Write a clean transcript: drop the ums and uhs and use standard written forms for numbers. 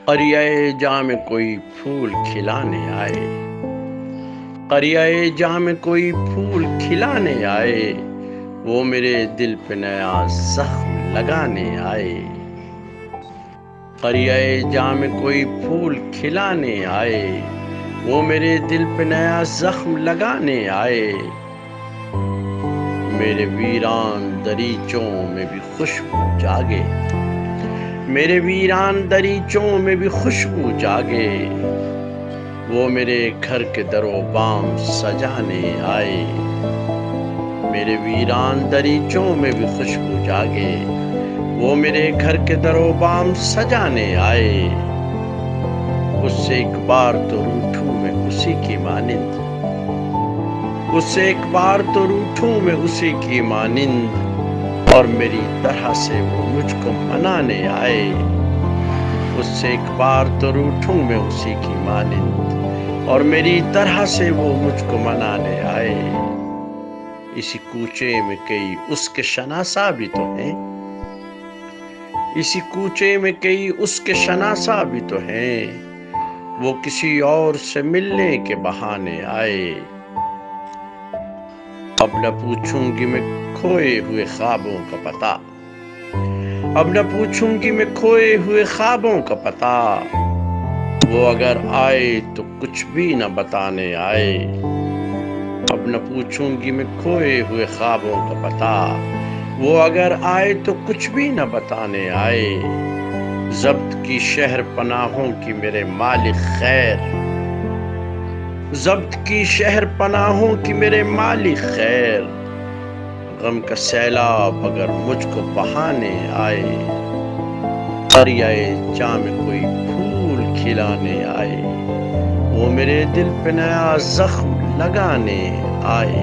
قریۂ جاں میں کوئی پھول کھلانے آئے، قریۂ جاں میں کوئی پھول کھلانے آئے، وہ میرے دل پہ نیا زخم لگانے آئے۔ قریۂ جاں میں کوئی پھول کھلانے آئے، وہ میرے دل پہ نیا زخم لگانے آئے۔ میرے ویران دریچوں میں بھی خوشبو جاگے، میرے ویران دریچوں میں بھی خوشبو جاگے، وہ میرے گھر کے در و بام سجانے آئے۔ میرے ویران دریچوں میں بھی خوشبو جاگے، وہ میرے گھر کے در و بام سجانے آئے۔ اس سے ایک بار تو روٹھوں میں اسی کی مانند، اس سے ایک بار تو روٹھوں میں اسی کی مانند، اور میری طرح سے وہ مجھ کو منانے آئے۔ اس سے ایک بار تو روٹھوں میں اسی کی مانند، اور میری طرح سے وہ مجھ کو منانے آئے۔ اسی کوچے میں کئی اس کے شناسا بھی تو ہیں، اسی کوچے میں کئی اس کے شناسا بھی تو ہیں، وہ کسی اور سے ملنے کے بہانے آئے۔ اب نہ پوچھوں گی میں کھوئے ہوئے خوابوں کا پتہ، اب نہ پوچھوں گی میں کھوئے ہوئے خوابوں کا پتہ، وہ اگر آئے تو کچھ بھی نہ بتانے آئے۔ اب نہ پوچھوں گی میں کھوئے ہوئے خوابوں کا پتہ، وہ اگر آئے تو کچھ بھی نہ بتانے آئے۔ ضبط کی شہر پناہوں کی میرے مالک خیر، ضبط کی شہر پناہوں کی میرے مالک خیر، غم کا سیلاب اگر مجھ کو بہانے آئے۔ قریۂ جاں میں کوئی پھول کھلانے آئے، وہ میرے دل پہ نیا زخم لگانے آئے۔